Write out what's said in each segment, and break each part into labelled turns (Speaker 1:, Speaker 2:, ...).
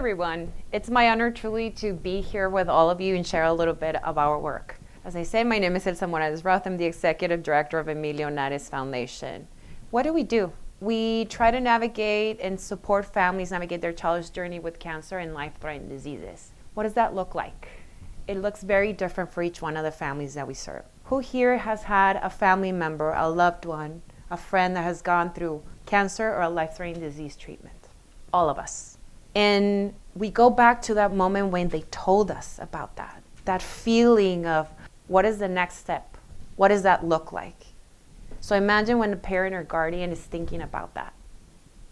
Speaker 1: everyone. It's my honor truly to be here with all of you and share a little bit of our work. As I said, my name is Elsa Morales Roth. I'm the Executive Director of Emilio Nares Foundation. What do? We try to navigate and support families navigate their child's journey with cancer and life-threatening diseases. What does that look like? It looks very different for each one of the families that we serve. Who here has had a family member, a loved one, a friend that has gone through cancer or a life-threatening disease treatment? All of us. And we go back to that moment when they told us about that feeling of what is the next step? What does that look like? So imagine when a parent or guardian is thinking about that.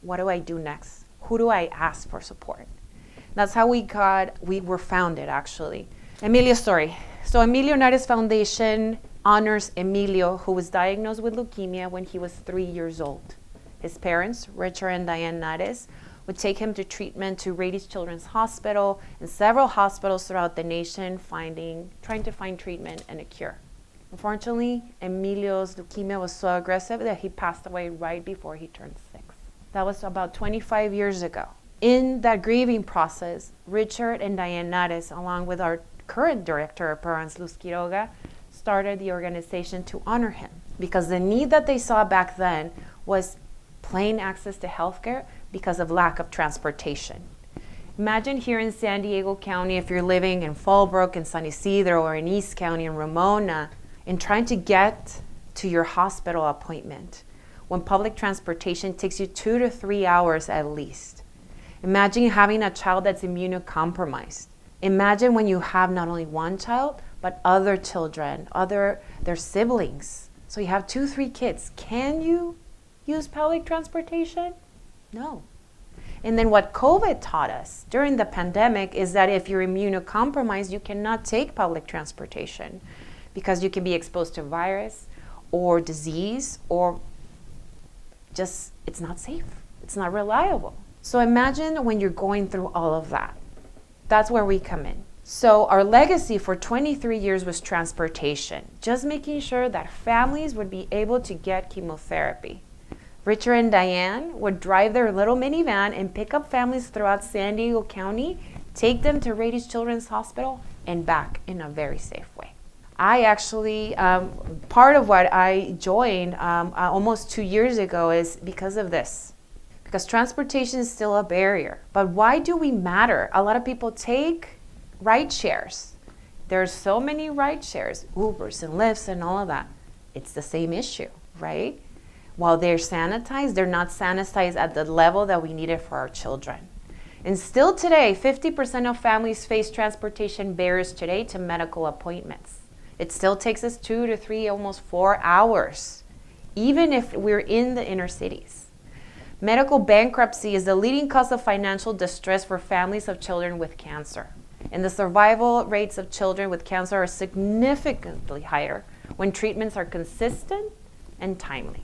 Speaker 1: What do I do next? Who do I ask for support? That's how we were founded, actually. Emilio's story. So Emilio Nares Foundation honors Emilio, who was diagnosed with leukemia when he was 3 years old. His parents, Richard and Diane Nares, would take him to treatment to Rady Children's Hospital and several hospitals throughout the nation, trying to find treatment and a cure. Unfortunately, Emilio's leukemia was so aggressive that he passed away right before he turned 6. That was about 25 years ago. In that grieving process, Richard and Diane Nares, along with our current director of programs, Luz Quiroga, started the organization to honor him because the need that they saw back then was plain access to healthcare because of lack of transportation. Imagine here in San Diego County, if you're living in Fallbrook, in San Isidro, or in East County, in Ramona, and trying to get to your hospital appointment when public transportation takes you 2 to 3 hours at least. Imagine having a child that's immunocompromised. Imagine when you have not only one child, but other children, their siblings. So you have 2, 3 kids. Can you use public transportation? No. And then what COVID taught us during the pandemic is that if you're immunocompromised, you cannot take public transportation because you can be exposed to virus or disease or just, it's not safe. It's not reliable. So imagine when you're going through all of that. That's where we come in. So our legacy for 23 years was transportation, just making sure that families would be able to get chemotherapy. Richard and Diane would drive their little minivan and pick up families throughout San Diego County, take them to Rady Children's Hospital, and back in a very safe way. I actually, part of what I joined almost 2 years ago is because of this. Because transportation is still a barrier. But why do we matter? A lot of people take ride shares. There's so many ride shares, Ubers and Lyfts and all of that. It's the same issue, right? While they're sanitized, they're not sanitized at the level that we need it for our children. And still today, 50% of families face transportation barriers today to medical appointments. It still takes us 2 to 3, almost 4 hours, even if we're in the inner cities. Medical bankruptcy is the leading cause of financial distress for families of children with cancer. And the survival rates of children with cancer are significantly higher when treatments are consistent and timely.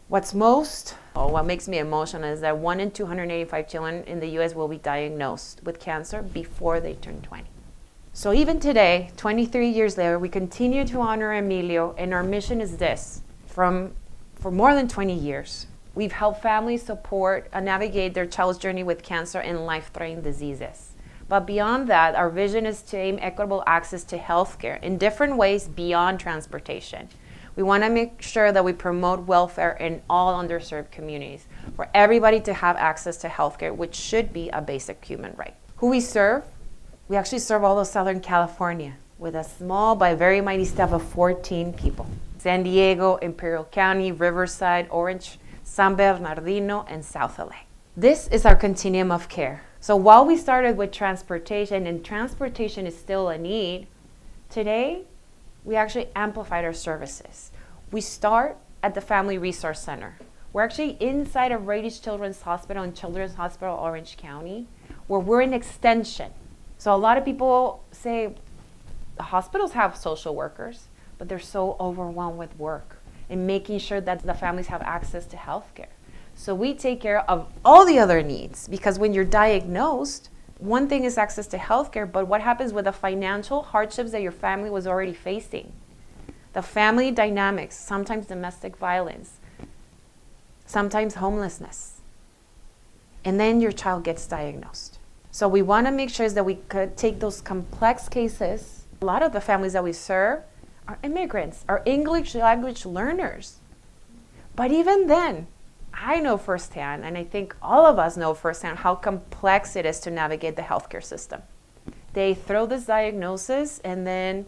Speaker 1: What makes me emotional is that 1 in 285 children in the U.S. will be diagnosed with cancer before they turn 20. So even today, 23 years later, we continue to honor Emilio, and our mission is this. For more than 20 years, we've helped families support and navigate their child's journey with cancer and life-threatening diseases. But beyond that, our vision is to aim equitable access to healthcare in different ways beyond transportation. We want to make sure that we promote welfare in all underserved communities for everybody to have access to healthcare, which should be a basic human right. Who we serve? We actually serve all of Southern California with a small but very mighty staff of 14 people. San Diego, Imperial County, Riverside, Orange, San Bernardino, and South LA. This is our continuum of care. So while we started with transportation, and transportation is still a need, today we actually amplified our services. We start at the Family Resource Center. We're actually inside of Rady Children's Hospital and Children's Hospital Orange County, where we're an extension. So a lot of people say the hospitals have social workers, but they're so overwhelmed with work and making sure that the families have access to healthcare. So we take care of all the other needs, because when you're diagnosed, one thing is access to healthcare, but what happens with the financial hardships that your family was already facing? The family dynamics, sometimes domestic violence, sometimes homelessness. And then your child gets diagnosed. So we want to make sure that we could take those complex cases. A lot of the families that we serve are immigrants, are English language learners. But even then, I know firsthand, and I think all of us know firsthand, how complex it is to navigate the healthcare system. They throw this diagnosis and then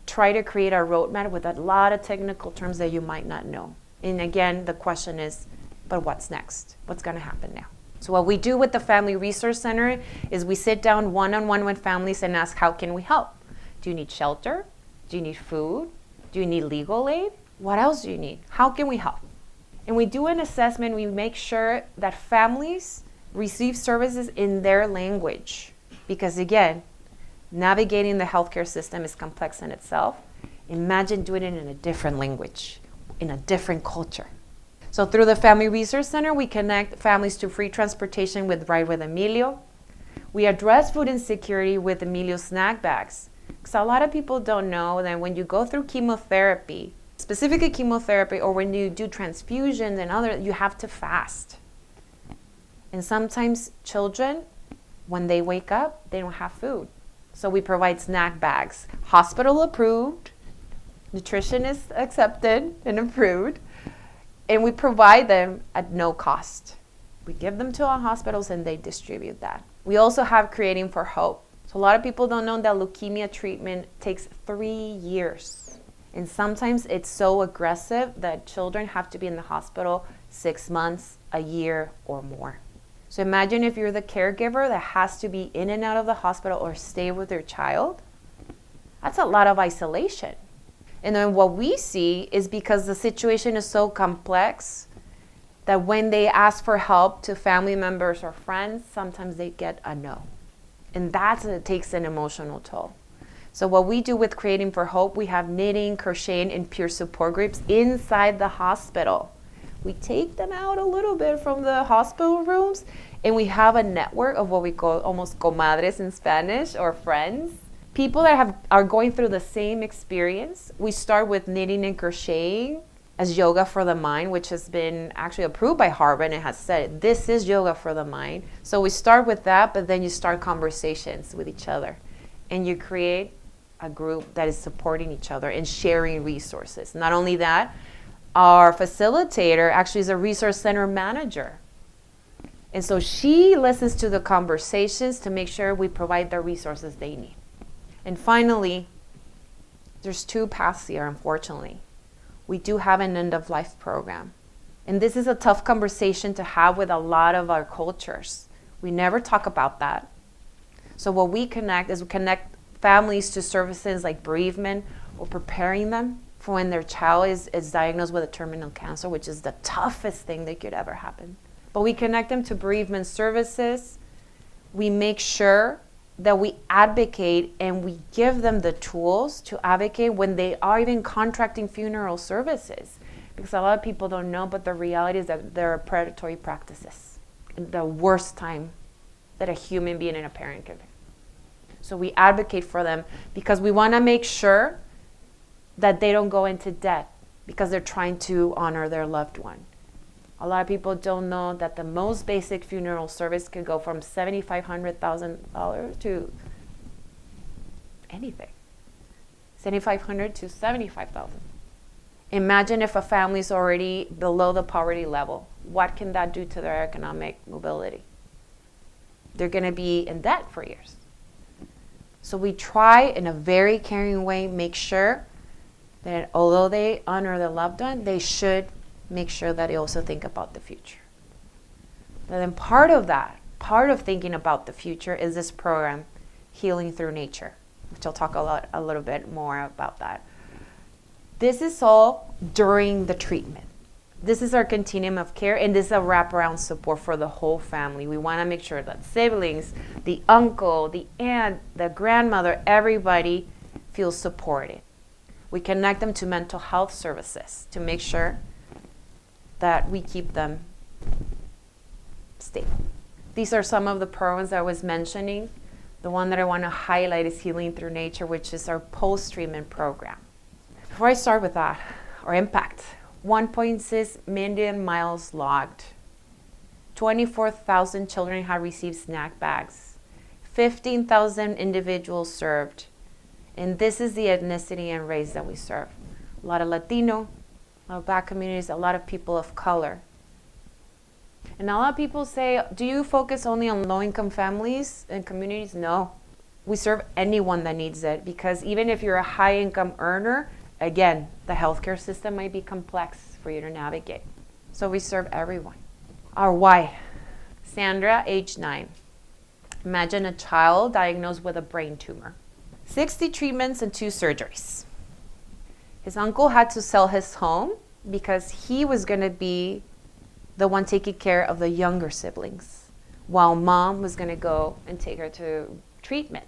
Speaker 1: try to create a roadmap with a lot of technical terms that you might not know. And again, the question is, but what's next? What's going to happen now? So what we do with the Family Resource Center is we sit down one-on-one with families and ask, how can we help? Do you need shelter? Do you need food? Do you need legal aid? What else do you need? How can we help? And we do an assessment. We make sure that families receive services in their language. Because again, navigating the healthcare system is complex in itself. Imagine doing it in a different language, in a different culture. So through the Family Resource Center, we connect families to free transportation with Ride with Emilio. We address food insecurity with Emilio snack bags. Because a lot of people don't know that when you go through chemotherapy, specifically chemotherapy, or when you do transfusions and other, you have to fast. And sometimes children, when they wake up, they don't have food. So we provide snack bags, hospital approved, nutrition is accepted and approved, and we provide them at no cost. We give them to our hospitals and they distribute that. We also have Creating for Hope. So a lot of people don't know that leukemia treatment takes 3 years. And sometimes it's so aggressive that children have to be in the hospital 6 months, a year, or more. So imagine if you're the caregiver that has to be in and out of the hospital or stay with your child. That's a lot of isolation. And then what we see is because the situation is so complex that when they ask for help to family members or friends, sometimes they get a no. And it takes an emotional toll. So what we do with Creating for Hope, we have knitting, crocheting, and peer support groups inside the hospital. We take them out a little bit from the hospital rooms, and we have a network of what we call almost comadres in Spanish, or friends. People that are going through the same experience. We start with knitting and crocheting as yoga for the mind, which has been actually approved by Harvard and has said this is yoga for the mind. So we start with that, but then you start conversations with each other, and you create a group that is supporting each other and sharing resources. Not only that, our facilitator actually is a resource center manager. And so she listens to the conversations to make sure we provide the resources they need. And finally, there's 2 paths here, unfortunately. We do have an end-of-life program. And this is a tough conversation to have with a lot of our cultures. We never talk about that. So what we connect families to services like bereavement, or preparing them for when their child is diagnosed with a terminal cancer, which is the toughest thing that could ever happen. But we connect them to bereavement services. We make sure that we advocate and we give them the tools to advocate when they are even contracting funeral services. Because a lot of people don't know, but the reality is that there are predatory practices. The worst time that a human being and a parent can do. So we advocate for them because we want to make sure that they don't go into debt because they're trying to honor their loved one. A lot of people don't know that the most basic funeral service could go from $7,500 to anything. $7,500 to $75,000. Imagine if a family is already below the poverty level. What can that do to their economic mobility? They're going to be in debt for years. So we try in a very caring way, make sure that although they honor their loved one, they should make sure that they also think about the future. But then part of thinking about the future is this program, Healing Through Nature, which I'll talk a little bit more about that. This is all during the treatment. This is our continuum of care, and this is a wraparound support for the whole family. We want to make sure that siblings, the uncle, the aunt, the grandmother, everybody feels supported. We connect them to mental health services to make sure that we keep them stable. These are some of the programs that I was mentioning. The one that I want to highlight is Healing Through Nature, which is our post-treatment program. Before I start with that, our impact, 1.6 million miles logged. 24,000 children have received snack bags. 15,000 individuals served. And this is the ethnicity and race that we serve. A lot of Latino, a lot of Black communities, a lot of people of color. And a lot of people say, do you focus only on low-income families and communities? No. We serve anyone that needs it, because even if you're a high-income earner, again, the healthcare system might be complex for you to navigate. So we serve everyone. Our why. Sandra, age 9. Imagine a child diagnosed with a brain tumor. 60 treatments and 2 surgeries. His uncle had to sell his home because he was going to be the one taking care of the younger siblings, while mom was going to go and take her to treatment,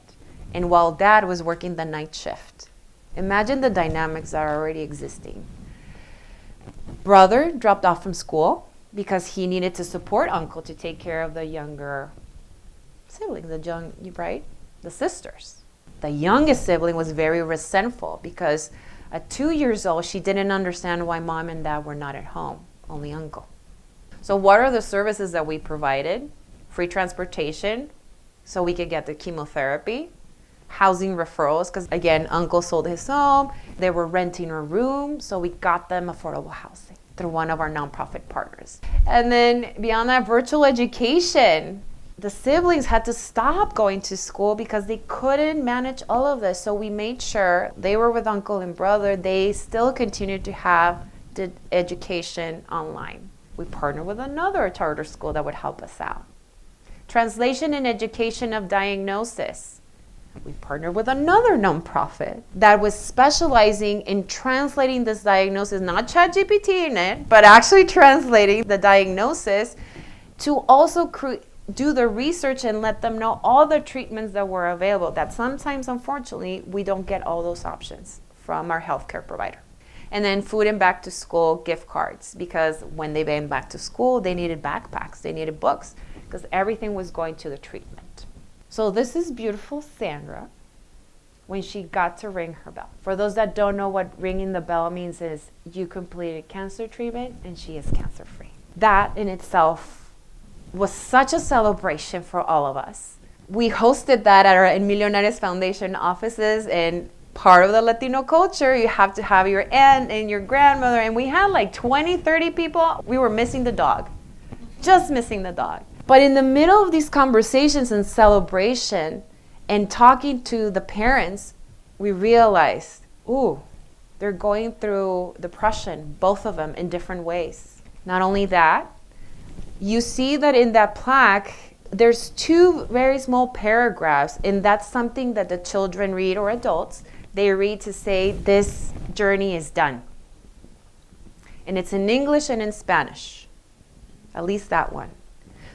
Speaker 1: and while dad was working the night shift. Imagine the dynamics that are already existing. Brother dropped off from school because he needed to support uncle to take care of the younger siblings, the sisters. The youngest sibling was very resentful because at 2 years old, she didn't understand why mom and dad were not at home, only uncle. So what are the services that we provided? Free transportation, so we could get the chemotherapy, housing referrals, because again, uncle sold his home, they were renting a room, so we got them affordable housing through one of our nonprofit partners. And then beyond that, virtual education. The siblings had to stop going to school because they couldn't manage all of this. So we made sure they were with uncle and brother. They still continued to have the education online. We partnered with another charter school that would help us out. Translation and education of diagnosis. We partnered with another nonprofit that was specializing in translating this diagnosis, not ChatGPT in it, but actually translating the diagnosis to also do the research and let them know all the treatments that were available, that sometimes, unfortunately, we don't get all those options from our healthcare provider. And then food and back to school gift cards, because when they went back to school, they needed backpacks, they needed books, because everything was going to the treatment. So this is beautiful Sandra when she got to ring her bell. For those that don't know what ringing the bell means, is you completed cancer treatment and she is cancer free. That in itself was such a celebration for all of us. We hosted that at our Emilio Nares Foundation offices, and part of the Latino culture, you have to have your aunt and your grandmother, and we had like 20, 30 people. We were missing the dog, just missing the dog. But in the middle of these conversations and celebration and talking to the parents, we realized, ooh, they're going through depression, both of them in different ways. Not only that, you see that in that plaque, there's 2 very small paragraphs, and that's something that the children read, or adults, they read to say, this journey is done. And it's in English and in Spanish, at least that one.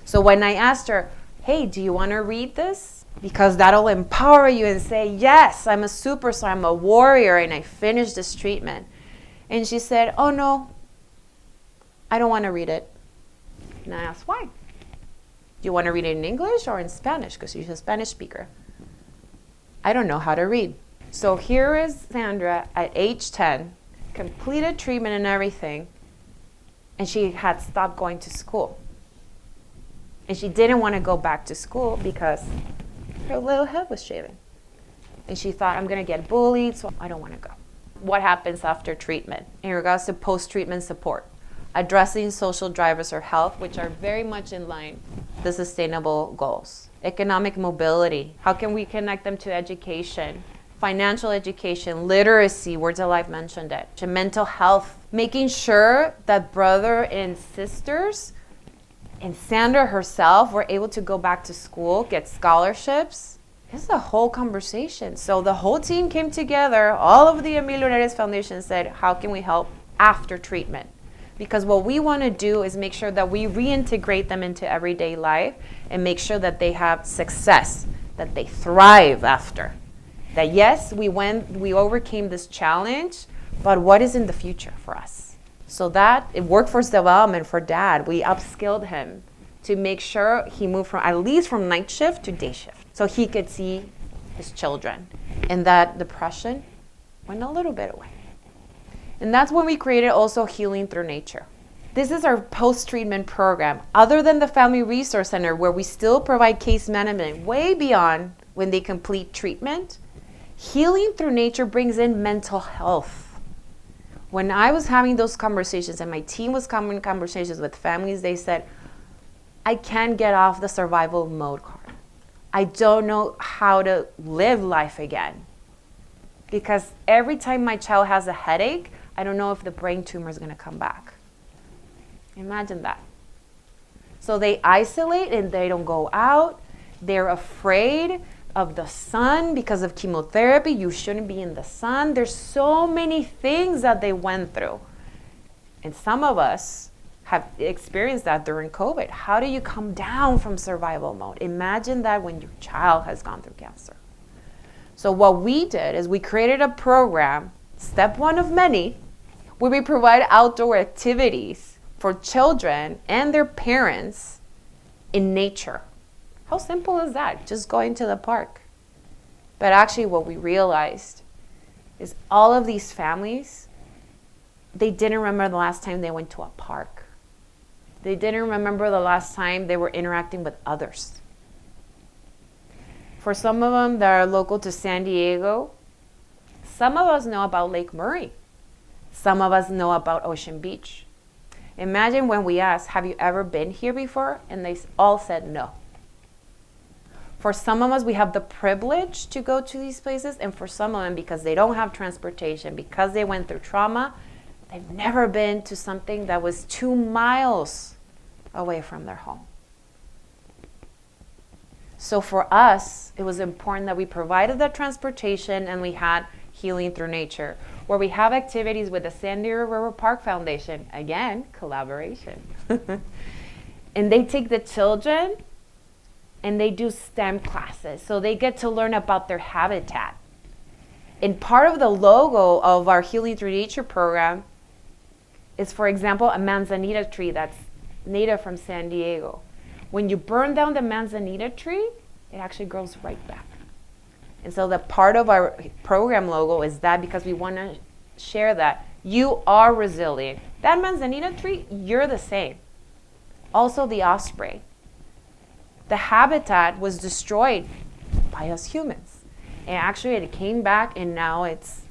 Speaker 1: So when I asked her, hey, do you want to read this? Because that'll empower you and say, yes, I'm a superstar, I'm a warrior, and I finished this treatment. And she said, oh no, I don't want to read it. And I asked, why? Do you want to read it in English or in Spanish? Because she's a Spanish speaker. I don't know how to read. So here is Sandra at age 10, completed treatment and everything, and she had stopped going to school. And she didn't want to go back to school because her little head was shaven. And she thought, I'm going to get bullied, so I don't want to go. What happens after treatment in regards to post-treatment support? Addressing social drivers of health, which are very much in line with the sustainable goals. Economic mobility, how can we connect them to education? Financial education, literacy, words alive mentioned it. To mental health, making sure that brother and sisters and Sandra herself were able to go back to school, get scholarships. It's a whole conversation. So the whole team came together, all of the Emilio Nares Foundation said, how can we help after treatment? Because what we want to do is make sure that we reintegrate them into everyday life and make sure that they have success, that they thrive after. That yes, we overcame this challenge, but what is in the future for us? So that in workforce development for dad, we upskilled him to make sure he moved from at least from night shift to day shift, so he could see his children. And that depression went a little bit away. And that's when we created also Healing Through Nature. This is our post-treatment program. Other than the Family Resource Center, where we still provide case management way beyond when they complete treatment, Healing Through Nature brings in mental health. When I was having those conversations and my team was having conversations with families, they said, I can't get off the survival mode card. I don't know how to live life again. Because every time my child has a headache, I don't know if the brain tumor is going to come back. Imagine that. So they isolate and they don't go out. They're afraid of the sun because of chemotherapy. You shouldn't be in the sun. There's so many things that they went through. And some of us have experienced that during COVID. How do you come down from survival mode? Imagine that when your child has gone through cancer. So what we did is we created a program, step one of many, where we provide outdoor activities for children and their parents in nature. How simple is that? Just going to the park. But actually what we realized is all of these families, they didn't remember the last time they went to a park. They didn't remember the last time they were interacting with others. For some of them that are local to San Diego, some of us know about Lake Murray. Some of us know about Ocean Beach. Imagine when we asked, have you ever been here before? And they all said no. For some of us, we have the privilege to go to these places. And for some of them, because they don't have transportation, because they went through trauma, they've never been to something that was 2 miles away from their home. So for us, it was important that we provided that transportation and we had Healing Through Nature, where we have activities with the San Diego River Park Foundation. Again, collaboration. And they take the children and they do STEM classes. So they get to learn about their habitat. And part of the logo of our Healing Through Nature program is, for example, a manzanita tree that's native from San Diego. When you burn down the manzanita tree, it actually grows right back. And so the part of our program logo is that, because we want to share that you are resilient. That manzanita tree, you're the same. Also the osprey. The habitat was destroyed by us humans. And actually it came back and now it's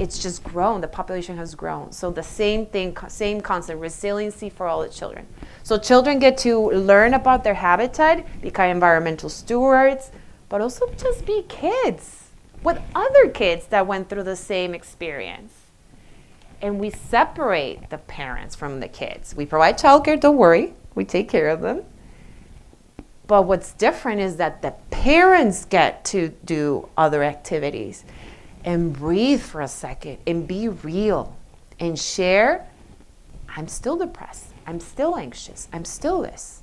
Speaker 1: just grown. The population has grown. So the same thing, same concept, resiliency for all the children. So children get to learn about their habitat, become environmental stewards, but also just be kids with other kids that went through the same experience. And we separate the parents from the kids. We provide childcare, don't worry, we take care of them. But what's different is that the parents get to do other activities and breathe for a second and be real and share, I'm still depressed, I'm still anxious, I'm still this.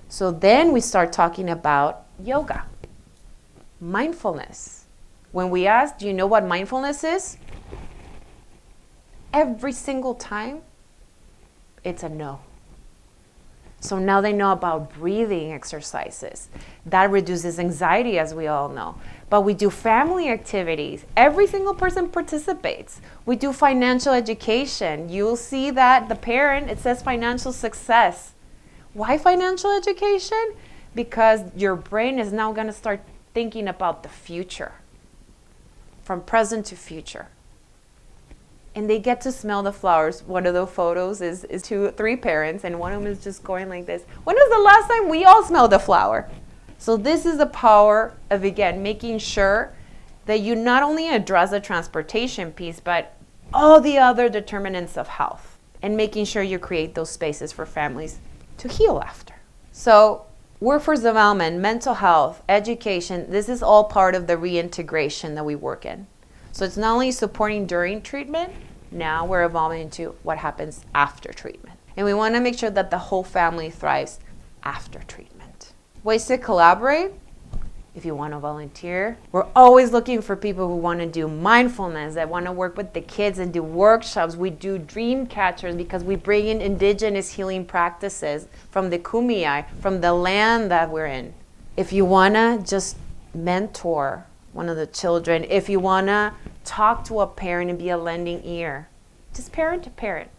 Speaker 1: So then we start talking about yoga. Mindfulness. When we ask, do you know what mindfulness is? Every single time, it's a no. So now they know about breathing exercises. That reduces anxiety, as we all know. But we do family activities. Every single person participates. We do financial education. You'll see that the parent, it says financial success. Why financial education? Because your brain is now going to start thinking about the future, from present to future. And they get to smell the flowers. One of the photos is 3 parents, and one of them is just going like this. When was the last time we all smelled a flower? So this is the power of, again, making sure that you not only address the transportation piece, but all the other determinants of health, and making sure you create those spaces for families to heal after. So workforce development, mental health, education, this is all part of the reintegration that we work in. So it's not only supporting during treatment, now we're evolving into what happens after treatment. And we want to make sure that the whole family thrives after treatment. Ways to collaborate, if you want to volunteer. We're always looking for people who want to do mindfulness, that want to work with the kids and do workshops. We do dream catchers because we bring in indigenous healing practices from the Kumeyaay, from the land that we're in. If you want to just mentor one of the children, if you want to talk to a parent and be a lending ear, just parent to parent.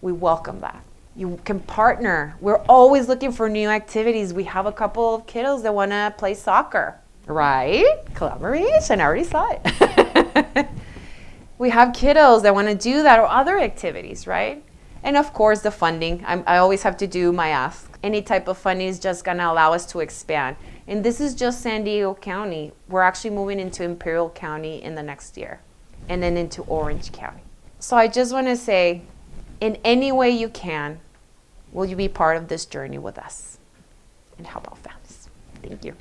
Speaker 1: we welcome that. You can partner. We're always looking for new activities. We have a couple of kiddos that want to play soccer, right? Collaboration, I already saw it. We have kiddos that want to do that or other activities, right? And of course, the funding. I always have to do my ask. Any type of funding is just going to allow us to expand. And this is just San Diego County. We're actually moving into Imperial County in the next year, and then into Orange County. So I just want to say, in any way you can, will you be part of this journey with us and help out families? Thank you.